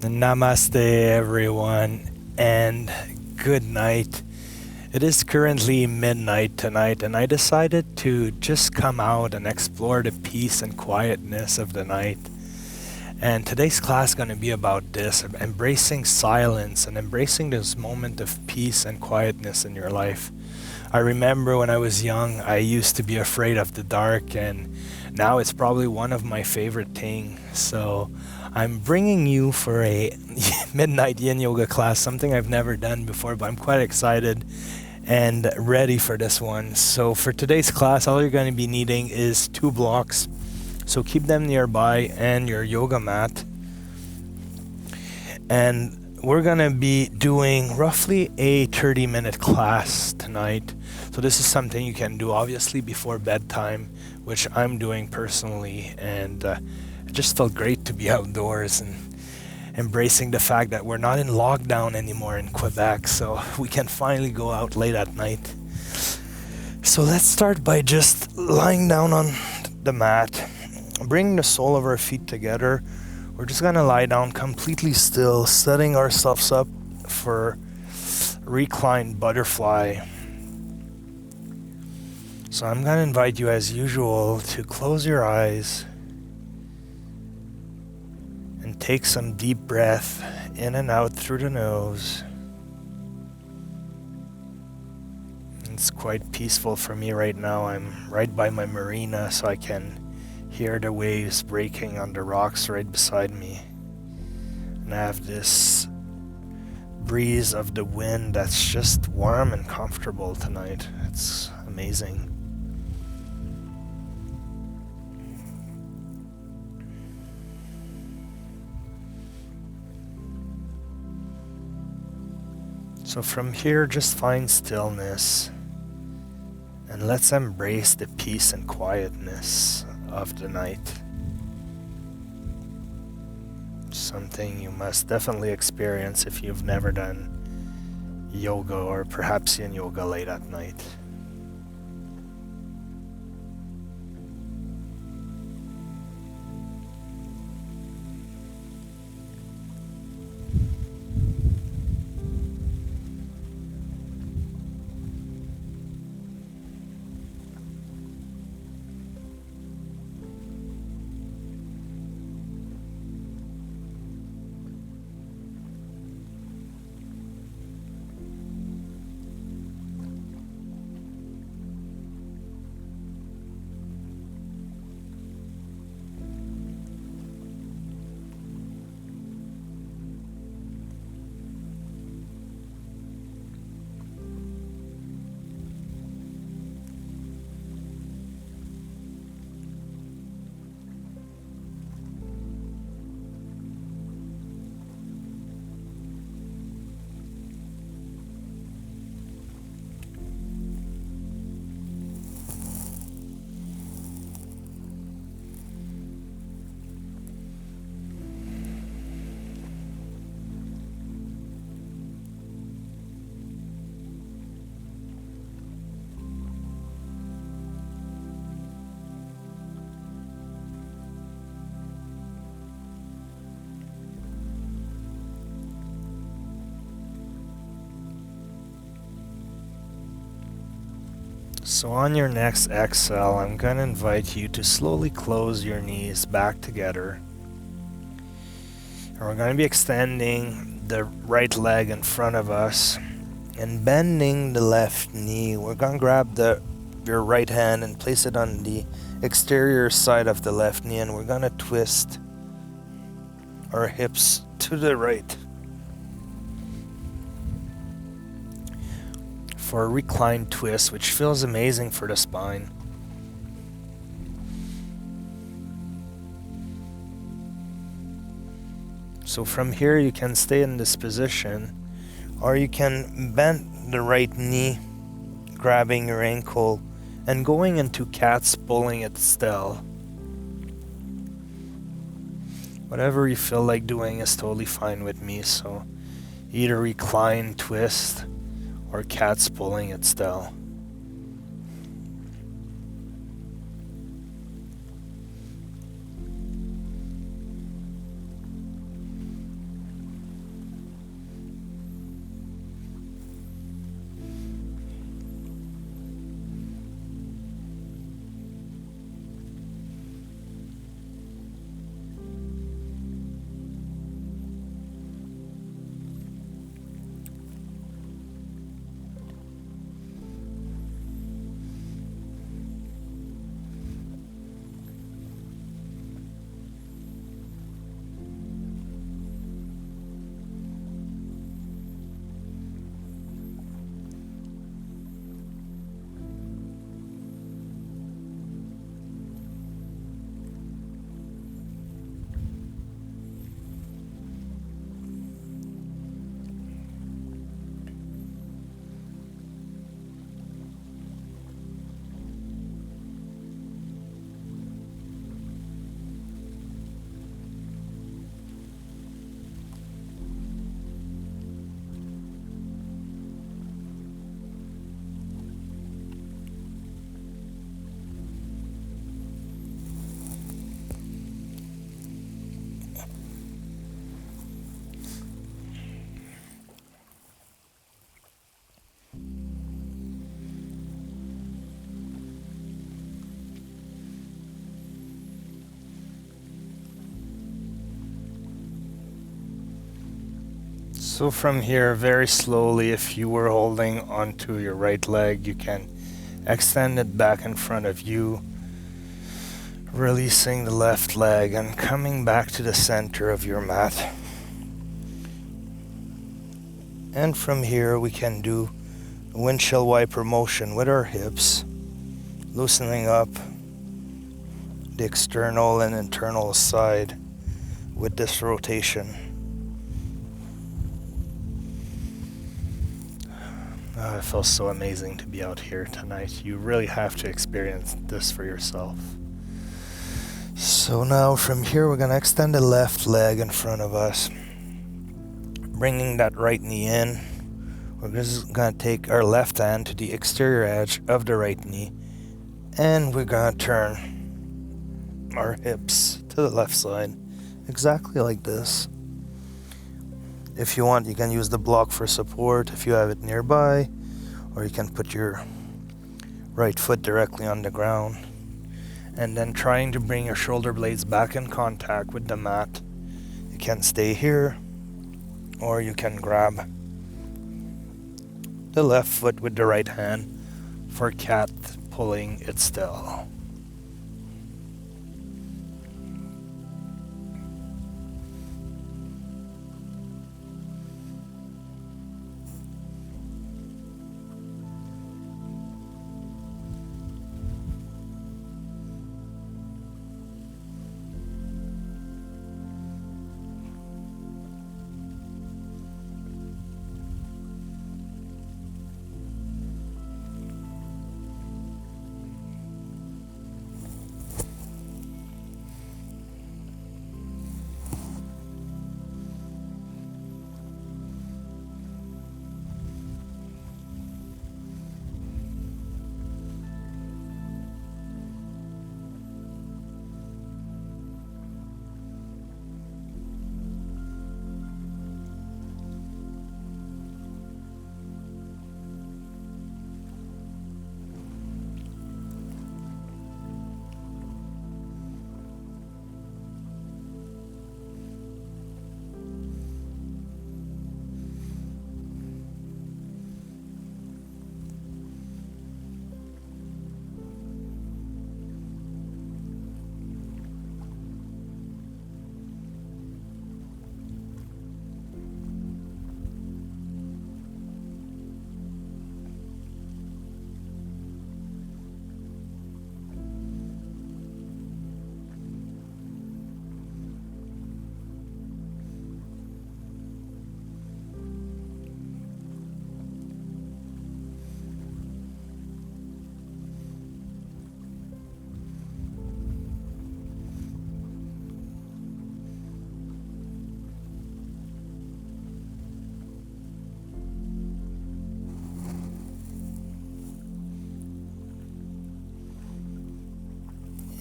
Namaste, everyone, and good night. It is currently midnight tonight, and I decided to just come out and explore the peace and quietness of the night. And today's class is going to be about this, embracing silence and embracing this moment of peace and quietness in your life. I remember when I was young, I used to be afraid of the dark, and now it's probably one of my favorite things. So I'm bringing you for a Midnight Yin Yoga class, something I've never done before, but I'm quite excited and ready for this one. So for today's class, all you're going to be needing is 2 blocks. So keep them nearby and your yoga mat. And we're going to be doing roughly a 30-minute class tonight. So this is something you can do obviously before bedtime, which I'm doing personally. And it just felt great to be outdoors and embracing the fact that we're not in lockdown anymore in Quebec. So we can finally go out late at night. So let's start by just lying down on the mat. Bring the sole of our feet together. We're just gonna lie down completely still, setting ourselves up for reclined butterfly. So I'm gonna invite you as usual to close your eyes and take some deep breath in and out through the nose. It's quite peaceful for me right now. I'm right by my marina, so I can hear the waves breaking on the rocks right beside me. And I have this breeze of the wind that's just warm and comfortable tonight. It's amazing. So from here, just find stillness and let's embrace the peace and quietness of the night. Something you must definitely experience if you've never done yoga or perhaps yin yoga late at night. So on your next exhale, I'm going to invite you to slowly close your knees back together. And we're going to be extending the right leg in front of us and bending the left knee. We're going to grab your right hand and place it on the exterior side of the left knee, and we're going to twist our hips to the right for a reclined twist, which feels amazing for the spine. So from here you can stay in this position, or you can bend the right knee, grabbing your ankle and going into cat's pulling it still. Whatever you feel like doing is totally fine with me, so either recline, twist, or cat's pulling it still. So from here, very slowly, if you were holding onto your right leg, you can extend it back in front of you, releasing the left leg and coming back to the center of your mat. And from here, we can do a windshield wiper motion with our hips, loosening up the external and internal side with this rotation. It feels so amazing to be out here tonight. You really have to experience this for yourself. So now from here, we're going to extend the left leg in front of us, bringing that right knee in. We're just going to take our left hand to the exterior edge of the right knee, and we're going to turn our hips to the left side, exactly like this. If you want, you can use the block for support if you have it nearby, or you can put your right foot directly on the ground. And then trying to bring your shoulder blades back in contact with the mat. You can stay here, or you can grab the left foot with the right hand for cat, pulling it still.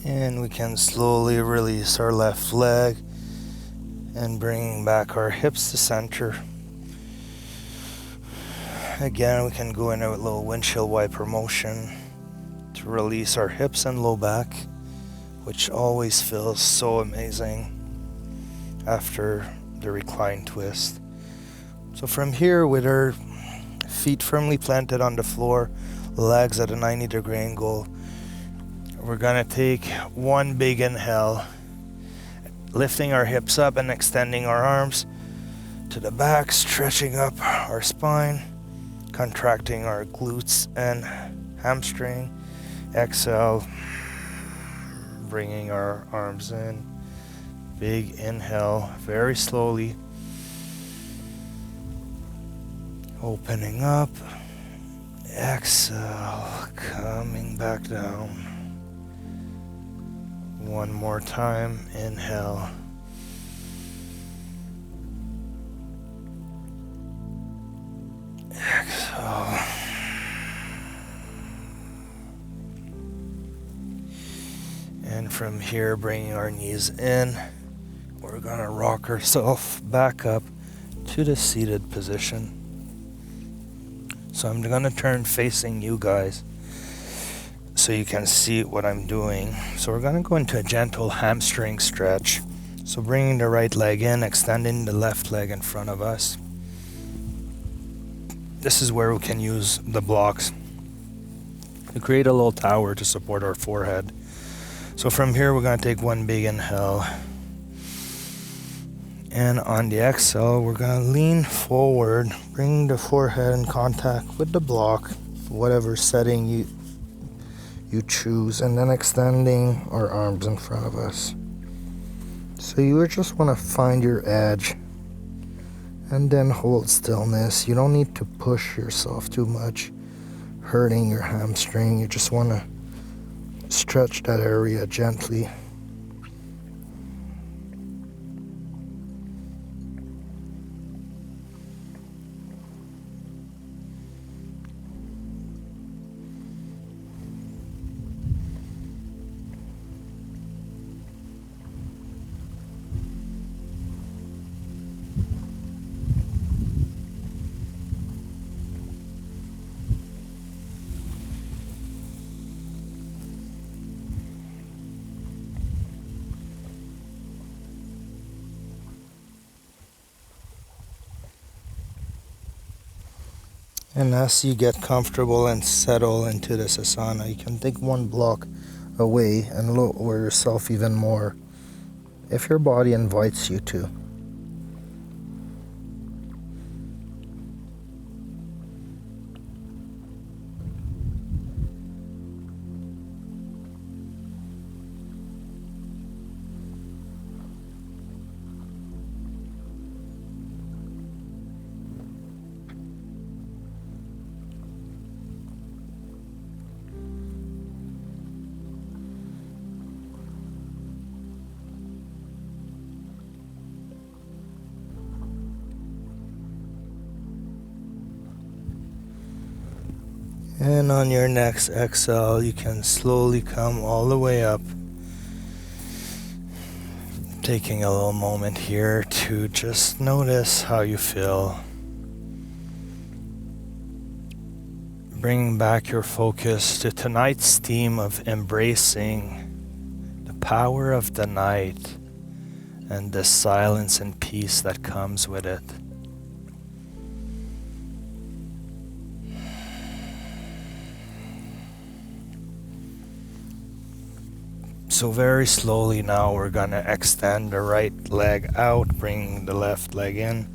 And we can slowly release our left leg and bring back our hips to center. Again, we can go in a little windshield wiper motion to release our hips and low back, which always feels so amazing after the reclined twist. So from here, with our feet firmly planted on the floor, legs at a 90-degree angle, we're gonna take one big inhale, lifting our hips up and extending our arms to the back, stretching up our spine, contracting our glutes and hamstring. Exhale, bringing our arms in. Big inhale, very slowly. Opening up. Exhale, coming back down. One more time, inhale. Exhale. And from here, bringing our knees in, we're gonna rock ourselves back up to the seated position. So I'm gonna turn facing you guys so you can see what I'm doing. So we're gonna go into a gentle hamstring stretch. So bringing the right leg in, extending the left leg in front of us. this is where we can use the blocks to create a little tower to support our forehead. So from here, we're going to take one big inhale. And on the exhale, we're going to lean forward, bring the forehead in contact with the block, whatever setting you choose, and then extending our arms in front of us. So you just want to find your edge and then hold stillness. You don't need to push yourself too much, hurting your hamstring. You just want to stretch that area gently. And as you get comfortable and settle into this asana, you can take one block away and lower yourself even more if your body invites you to. And on your next exhale, you can slowly come all the way up. Taking a little moment here to just notice how you feel. Bringing back your focus to tonight's theme of embracing the power of the night and the silence and peace that comes with it. So very slowly now we're gonna extend the right leg out, bring the left leg in,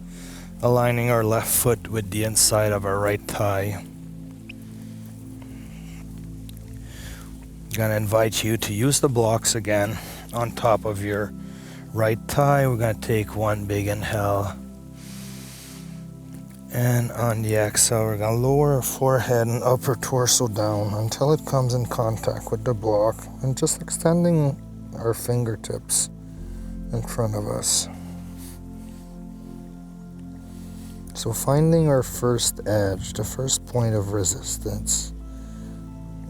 aligning our left foot with the inside of our right thigh. Gonna invite you to use the blocks again on top of your right thigh. We're gonna take one big inhale. And on the exhale, we're going to lower our forehead and upper torso down until it comes in contact with the block, and just extending our fingertips in front of us. So finding our first edge, the first point of resistance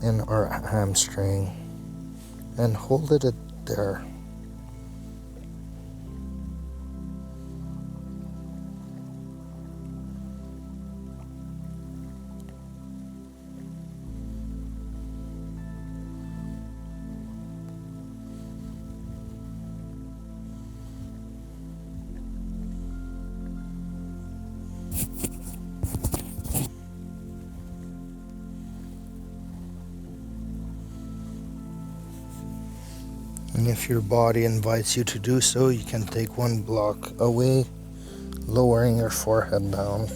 in our hamstring, and hold it there. And if your body invites you to do so, you can take one block away, lowering your forehead down.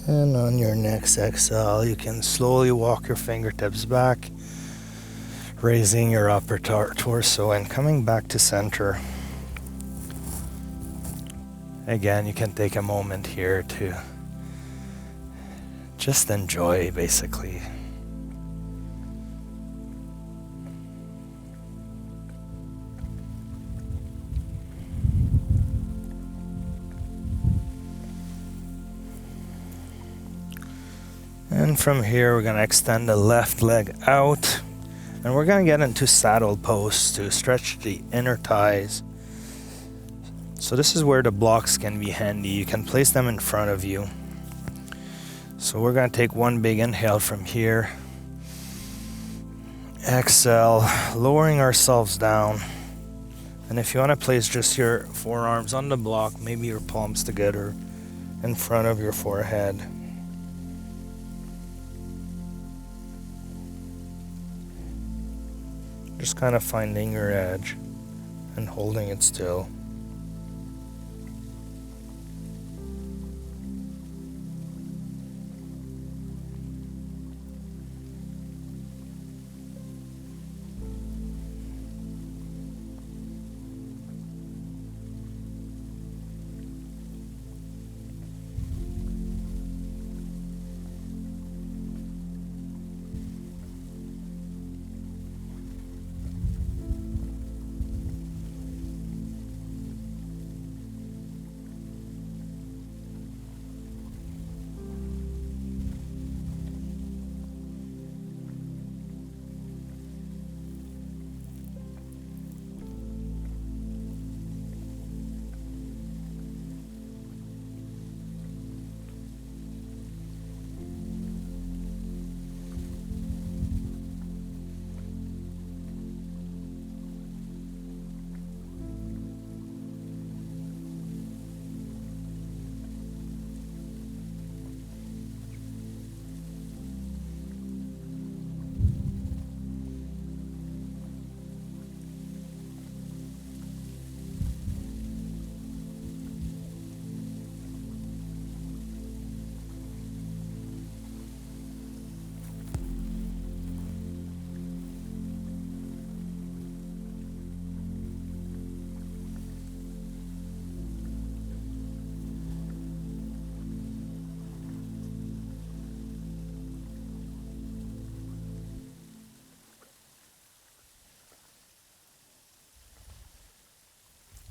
And on your next exhale, you can slowly walk your fingertips back, Raising your upper torso and coming back to center. Again, you can take a moment here to just enjoy, basically. And from here, we're going to extend the left leg out. And we're going to get into saddle pose to stretch the inner thighs. So this is where the blocks can be handy. You can place them in front of you. So we're going to take one big inhale from here. Exhale, lowering ourselves down. And if you want to place just your forearms on the block, maybe your palms together in front of your forehead. Just kind of finding your edge and holding it still.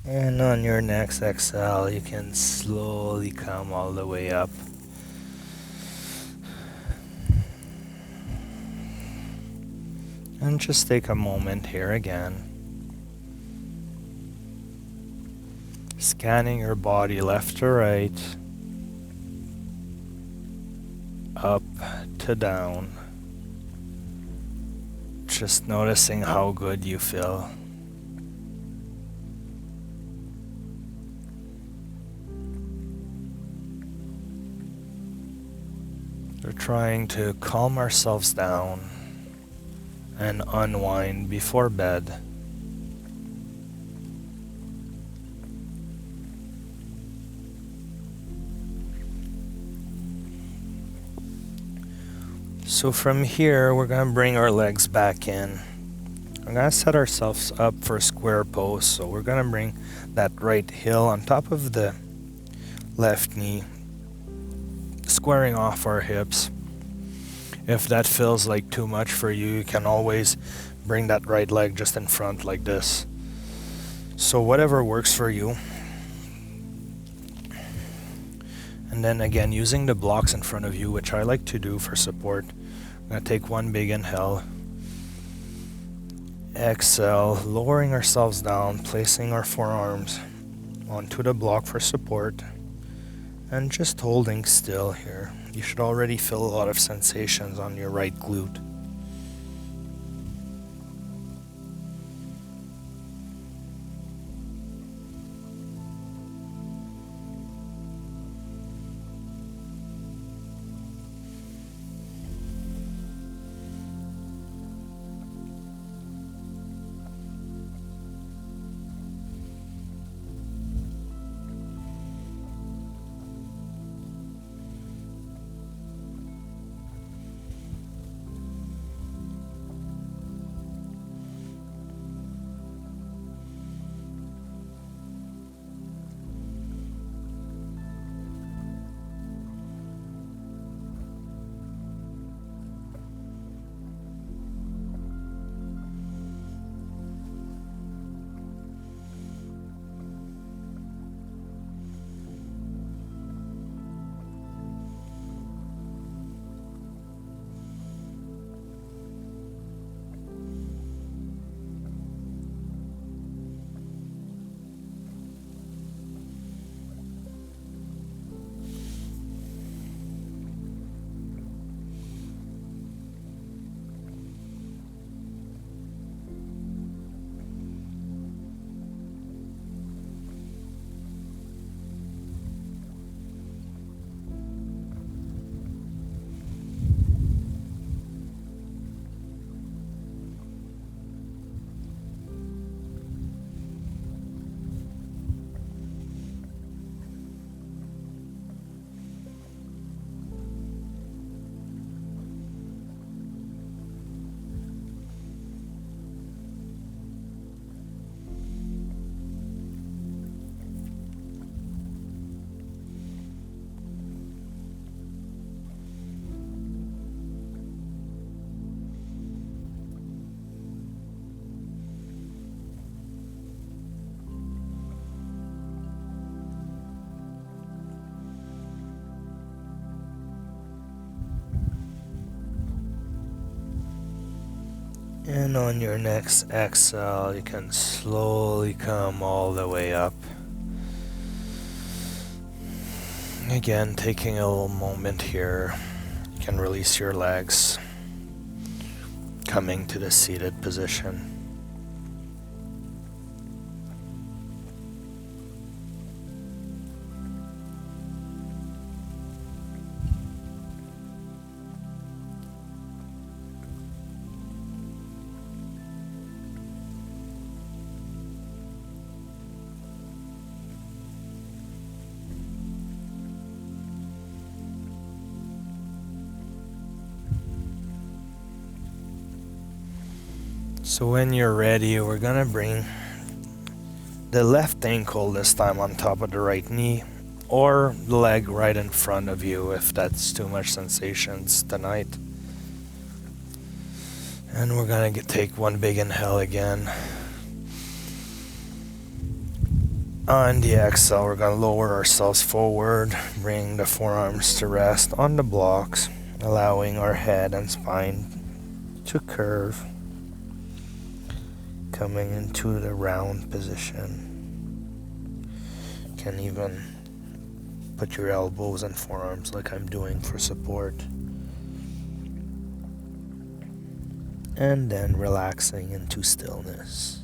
And on your next exhale, you can slowly come all the way up. And just take a moment here again. Scanning your body left to right, up to down. Just noticing how good you feel. We're trying to calm ourselves down and unwind before bed. So from here, we're going to bring our legs back in. We're going to set ourselves up for a square pose. So we're going to bring that right heel on top of the left knee, squaring off our hips. If that feels like too much for you, you can always bring that right leg just in front like this. So whatever works for you. And then again, using the blocks in front of you, which I like to do for support. I'm going to take one big inhale. Exhale, lowering ourselves down, placing our forearms onto the block for support. And just holding still here. You should already feel a lot of sensations on your right glute. And on your next exhale, you can slowly come all the way up. Again, taking a little moment here, you can release your legs, coming to the seated position. So when you're ready, we're gonna bring the left ankle this time on top of the right knee, or the leg right in front of you if that's too much sensations tonight. And we're gonna take one big inhale again. On the exhale, we're gonna lower ourselves forward, bring the forearms to rest on the blocks, allowing our head and spine to curve, coming into the round position. You can even put your elbows and forearms like I'm doing for support. And then relaxing into stillness.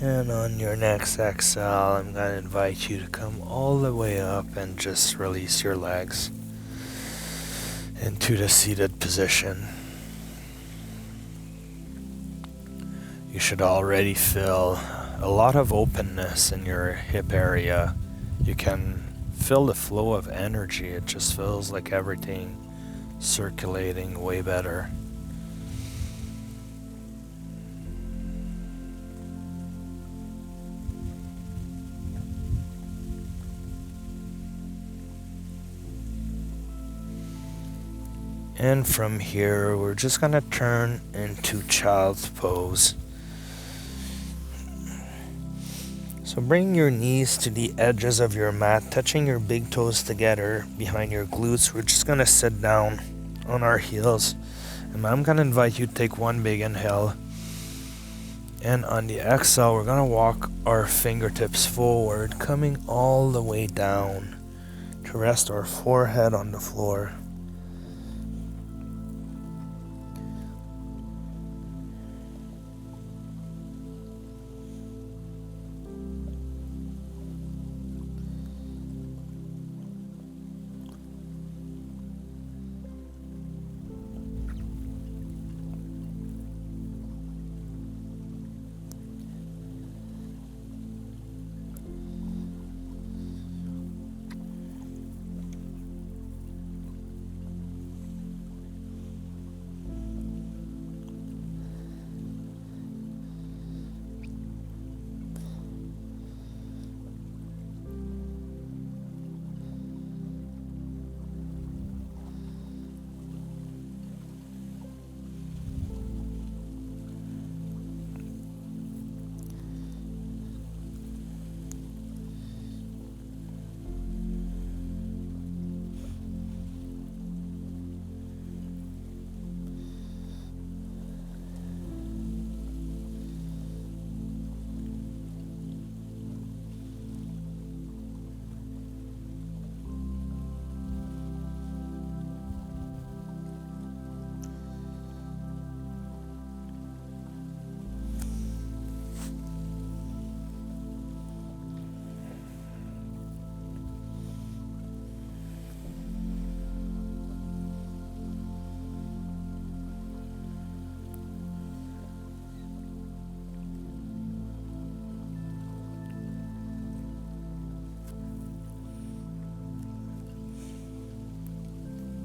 And on your next exhale, I'm going to invite you to come all the way up and just release your legs into the seated position. You should already feel a lot of openness in your hip area. You can feel the flow of energy. It just feels like everything circulating way better. And from here, we're just gonna turn into child's pose. So bring your knees to the edges of your mat, touching your big toes together behind your glutes. We're just gonna sit down on our heels. And I'm gonna invite you to take one big inhale. And on the exhale, we're going to walk our fingertips forward, coming all the way down to rest our forehead on the floor.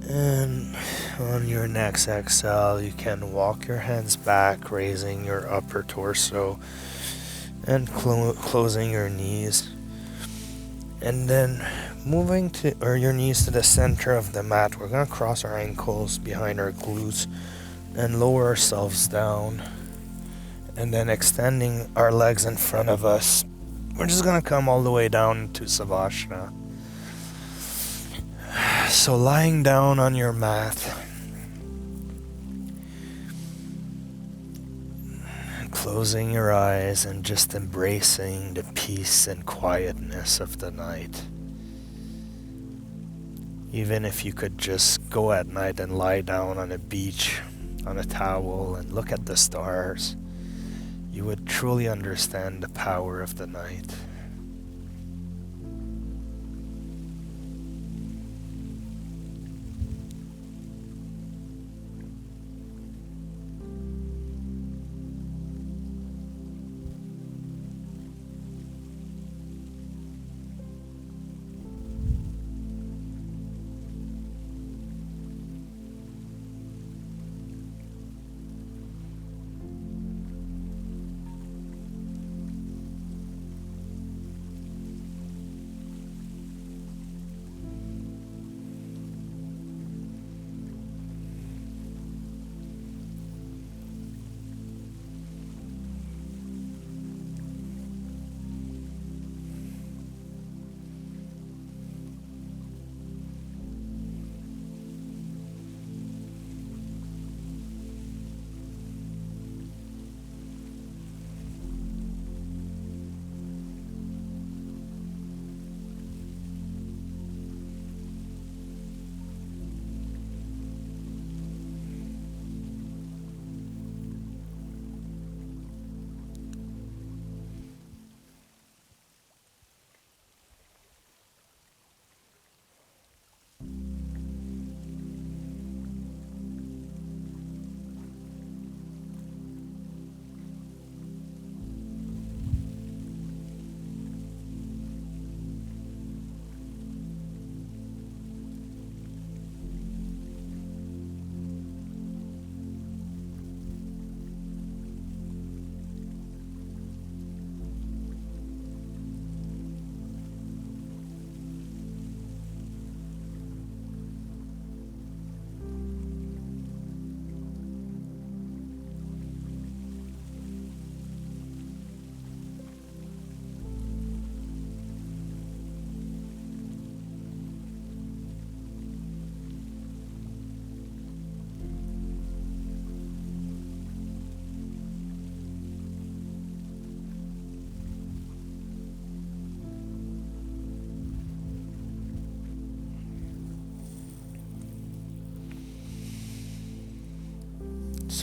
And on your next exhale, you can walk your hands back, raising your upper torso and closing your knees. And then moving your knees to the center of the mat, we're going to cross our ankles behind our glutes and lower ourselves down. And then extending our legs in front of us, we're just going to come all the way down to Savasana. So lying down on your mat, closing your eyes and just embracing the peace and quietness of the night. Even if you could just go at night and lie down on a beach, on a towel, and look at the stars, you would truly understand the power of the night.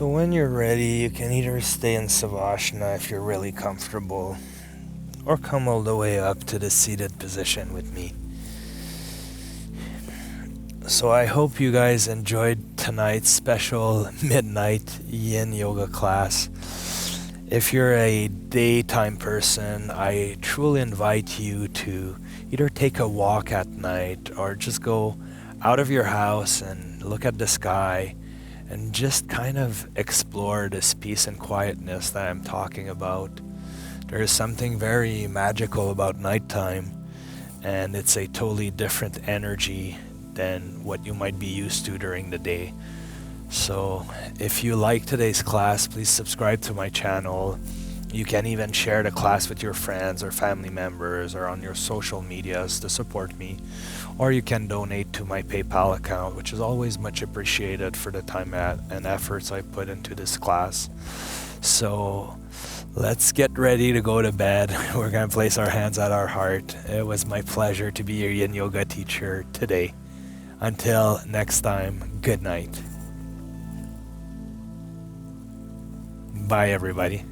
So when you're ready, you can either stay in Savasana if you're really comfortable, or come all the way up to the seated position with me. So I hope you guys enjoyed tonight's special Midnight Yin Yoga class. If you're a daytime person, I truly invite you to either take a walk at night or just go out of your house and look at the sky and just kind of explore this peace and quietness that I'm talking about. There is something very magical about nighttime, and it's a totally different energy than what you might be used to during the day. So if you like today's class, please subscribe to my channel. You can even share the class with your friends or family members or on your social medias to support me. Or you can donate to my PayPal account, which is always much appreciated for the time and efforts I put into this class. So let's get ready to go to bed. We're going to place our hands at our heart. It was my pleasure to be your Yin Yoga teacher today. Until next time, good night. Bye, everybody.